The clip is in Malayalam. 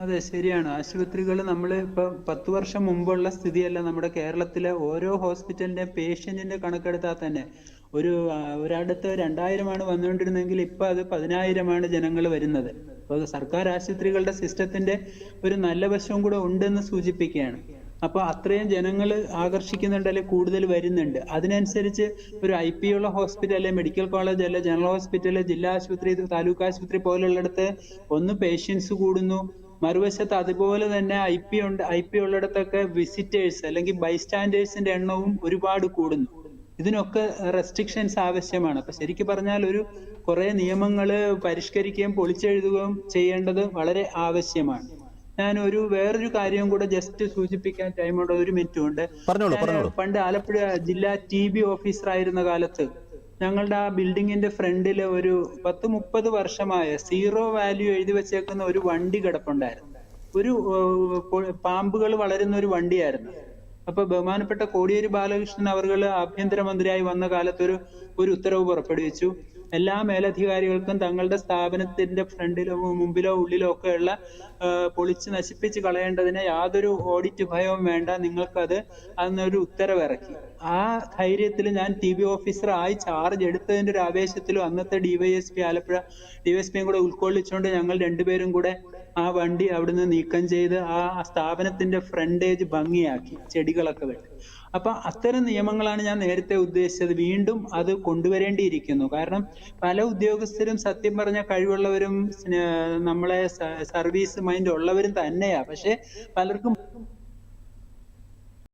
അതെ, ശരിയാണ്. ആശുപത്രികൾ നമ്മൾ ഇപ്പൊ 10 വർഷം മുമ്പുള്ള സ്ഥിതിയല്ല നമ്മുടെ കേരളത്തിലെ ഓരോ ഹോസ്പിറ്റലിന്റെ പേഷ്യന്റിന്റെ കണക്കെടുത്താൽ തന്നെ ഒരിടത്ത് 2000 വന്നുകൊണ്ടിരുന്നെങ്കിൽ ഇപ്പൊ അത് 10,000 ജനങ്ങൾ വരുന്നത്. അപ്പൊ സർക്കാർ ആശുപത്രികളുടെ സിസ്റ്റത്തിന്റെ ഒരു നല്ല വശവും കൂടെ ഉണ്ടെന്ന് സൂചിപ്പിക്കുകയാണ്. അപ്പൊ അത്രയും ജനങ്ങൾ ആകർഷിക്കുന്നുണ്ട്, അല്ലെ കൂടുതൽ വരുന്നുണ്ട്. അതിനനുസരിച്ച് ഒരു IP ഉള്ള ഹോസ്പിറ്റൽ, അല്ലെ മെഡിക്കൽ കോളേജ്, അല്ലെ ജനറൽ ഹോസ്പിറ്റൽ, ജില്ലാ ആശുപത്രി, താലൂക്ക് ആശുപത്രി പോലുള്ളിടത്ത് ഒന്ന് പേഷ്യൻസ് കൂടുന്നു, മറുവശത്ത് അതുപോലെ തന്നെ IP ഉള്ളിടത്തൊക്കെ വിസിറ്റേഴ്സ് അല്ലെങ്കിൽ ബൈസ്റ്റാൻഡേഴ്സിന്റെ എണ്ണവും ഒരുപാട് കൂടുന്നു. ഇതിനൊക്കെ റെസ്ട്രിക്ഷൻസ് ആവശ്യമാണ്. അപ്പൊ ശരിക്കും പറഞ്ഞാൽ കുറെ നിയമങ്ങള് പരിഷ്കരിക്കുകയും പൊളിച്ചെഴുതുകയും ചെയ്യേണ്ടത് വളരെ ആവശ്യമാണ്. ഞാൻ വേറൊരു കാര്യം കൂടെ ജസ്റ്റ് സൂചിപ്പിക്കാൻ ടൈമുണ്ട്, 1 മിനിറ്റ് കൊണ്ട്. പറഞ്ഞോളൂ ഞാൻ പറഞ്ഞോളൂ. പണ്ട് ആലപ്പുഴ ജില്ലാ TB ഓഫീസർ ആയിരുന്ന കാലത്ത് ഞങ്ങളുടെ ആ ബിൽഡിങ്ങിന്റെ ഫ്രണ്ടില് ഒരു 10-30 വർഷമായ സീറോ വാല്യൂ എഴുതി വെച്ചേക്കുന്ന ഒരു വണ്ടി കിടപ്പുണ്ടായിരുന്നു. പാമ്പുകൾ വളരുന്ന ഒരു വണ്ടിയായിരുന്നു. അപ്പൊ ബഹുമാനപ്പെട്ട കോടിയേരി ബാലകൃഷ്ണൻ അവർകള് ആഭ്യന്തരമന്ത്രിയായി വന്ന കാലത്ത് ഒരു ഉത്തരവ് പുറപ്പെടുവിച്ചു. എല്ലാ മേലധികാരികൾക്കും തങ്ങളുടെ സ്ഥാപനത്തിന്റെ ഫ്രണ്ടിലോ മുമ്പിലോ ഉള്ളിലോ ഒക്കെയുള്ള പൊളിച്ച് നശിപ്പിച്ച് കളയേണ്ടതിന് യാതൊരു ഓഡിറ്റ് ഭയവും വേണ്ട, നിങ്ങൾക്കത് അന്നൊരു ഉത്തരവിറക്കി. ആ ധൈര്യത്തിൽ ഞാൻ TB ഓഫീസർ ആയി ചാർജ് എടുത്തതിന്റെ ഒരു ആവേശത്തിലും അന്നത്തെ ആലപ്പുഴ ഡിവൈഎസ്പിയും കൂടെ ഉൾക്കൊള്ളിച്ചുകൊണ്ട് ഞങ്ങൾ രണ്ടുപേരും കൂടെ ആ വണ്ടി അവിടുന്ന് നീക്കം ചെയ്ത് ആ സ്ഥാപനത്തിന്റെ ഫ്രണ്ടേജ് ഭംഗിയാക്കി, ചെടികളൊക്കെ വെട്ടി. അപ്പൊ അത്തരം നിയമങ്ങളാണ് ഞാൻ നേരത്തെ ഉദ്ദേശിച്ചത്. വീണ്ടും അത് കൊണ്ടുവരേണ്ടിയിരിക്കുന്നു. കാരണം പല ഉദ്യോഗസ്ഥരും സത്യം പറഞ്ഞ കഴിവുള്ളവരും നമ്മളെ സർവീസ് മൈൻഡ് ഉള്ളവരും തന്നെയാ. പക്ഷെ പലർക്കും